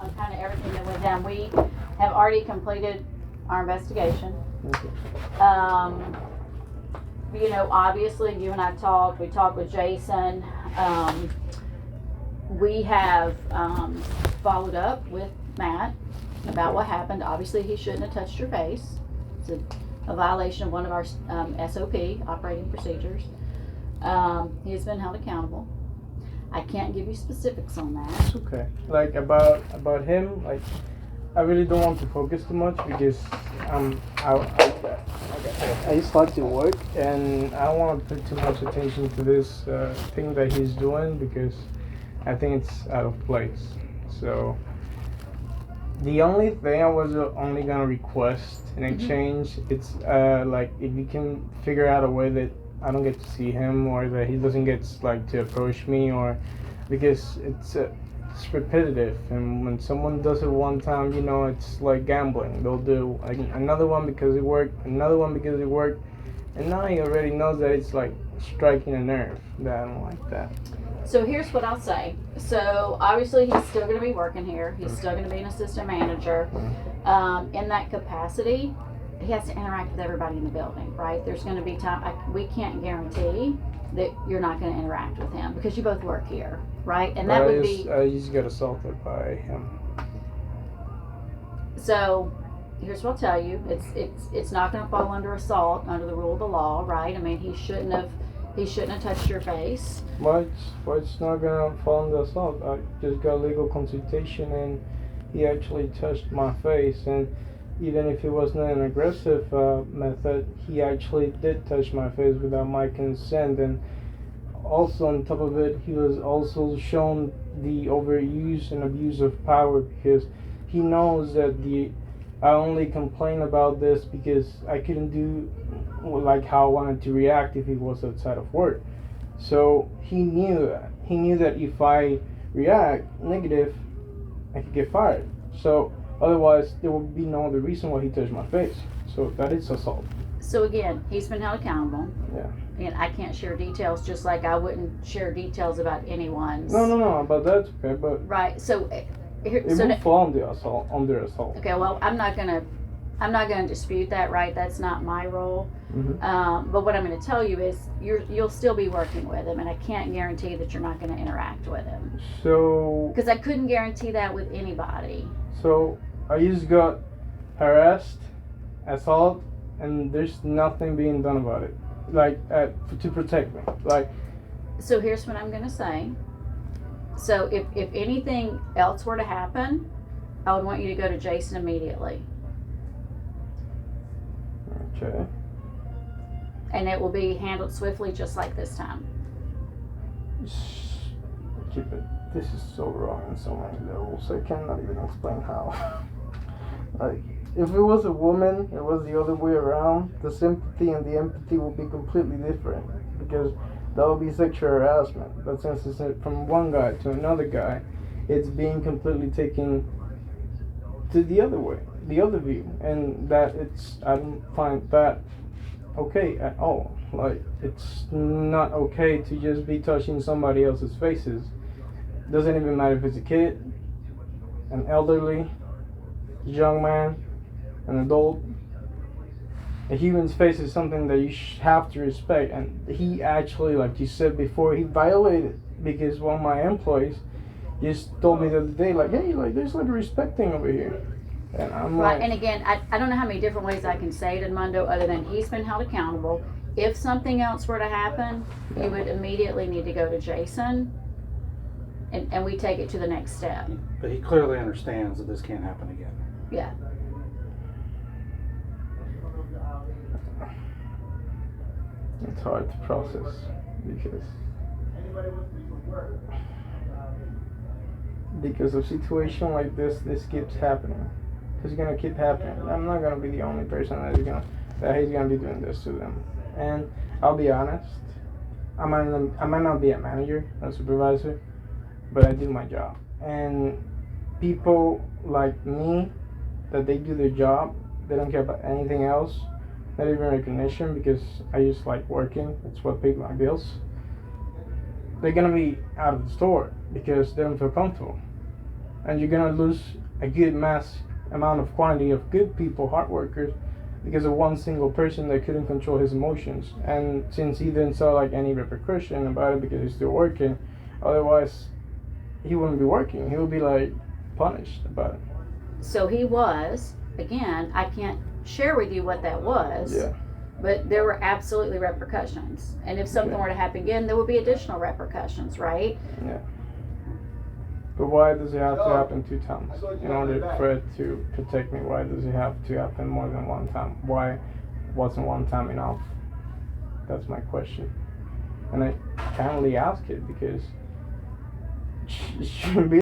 on kind of everything that went down. We have already completed our investigation. You know, obviously, you and I talked. We talked with Jason. We have followed up with Matt about what happened. Obviously, he shouldn't have touched your face. It's a violation of one of our SOP, operating procedures. He has been held accountable. I can't give you specifics on that. It's okay. Like about him, like I really don't want to focus too much because I just like to work and I don't want to put too much attention to this thing that he's doing because I think it's out of place. So the only thing I was only gonna request in exchange, it's like if you can figure out a way that I don't get to see him or that he doesn't get like to approach me, or because it's repetitive, and when someone does it one time, you know, it's like gambling. They'll do like another one because it worked, another one because it worked, and now he already knows that it's like striking a nerve that I don't like that. So here's what I'll say. So obviously he's still going to be working here. He's still going to be an assistant manager. In that capacity, he has to interact with everybody in the building, right? There's going to be time. We can't guarantee that you're not going to interact with him because you both work here, right? And that would be. I just got assaulted by him. So here's what I'll tell you. It's not going to fall under assault under the rule of the law, right? I mean, he shouldn't have touched your face. Why it's not gonna fall under assault? I just got legal consultation and he actually touched my face, and even if it wasn't an aggressive method, he actually did touch my face without my consent. And also on top of it, he was also shown the overuse and abuse of power because he knows that I only complain about this because I couldn't do like how I wanted to react if he was outside of work. So he knew that. He knew that if I react negative, I could get fired. So otherwise, there would be no other reason why he touched my face. So that is assault. So again, he's been held accountable. Yeah. And I can't share details, just like I wouldn't share details about anyone's. No, but that's okay. But right. So it would fall under assault. Okay. Well, I'm not gonna dispute that. Right. That's not my role. But what I'm going to tell you is you'll still be working with him, and I can't guarantee that you're not going to interact with him. So. Because I couldn't guarantee that with anybody. So I just got harassed, assault, and there's nothing being done about it, like to protect me, like. So here's what I'm going to say. So if anything else were to happen, I would want you to go to Jason immediately. Okay. And it will be handled swiftly, just like this time. Keep it. This is so wrong on so many levels. I cannot even explain how. Like, if it was a woman, it was the other way around. The sympathy and the empathy would be completely different because that would be sexual harassment. But since it's from one guy to another guy, it's being completely taken to the other way, the other view, and that I don't find that okay at all. Like, it's not okay to just be touching somebody else's faces. Doesn't even matter if it's a kid, an elderly, young man, an adult. A human's face is something that you have to respect, and he actually, like you said before, he violated because one of my employees just told me the other day, like, hey, like, there's like a respect thing over here. And I'm right, like, and again, I don't know how many different ways I can say it, Edmundo, other than he's been held accountable. If something else were to happen, you would immediately need to go to Jason, and we take it to the next step. But he clearly understands that this can't happen again. Yeah. it's hard to process because a situation like this keeps happening. It's gonna keep happening. I'm not gonna be the only person that he's gonna be doing this to them. And I'll be honest, I might not be a manager, a supervisor, but I do my job. And people like me, that they do their job, they don't care about anything else, not even recognition, because I just like working. It's what pays my bills. They're gonna be out of the store because they don't feel comfortable. and you're gonna lose a good amount of quantity of good people, hard workers, because of one single person that couldn't control his emotions. And since he didn't saw like any repercussion about it because he's still working, otherwise he wouldn't be working. He would be like punished about it. So he was, again, I can't share with you what that was. Yeah. But there were absolutely repercussions. And if something Okay. were to happen again, there would be additional repercussions, right? Yeah. But why does it have to happen 2 times? In order for it to protect me, why does it have to happen more than 1 time? Why wasn't 1 time enough? That's my question. And I can't really ask it because it shouldn't be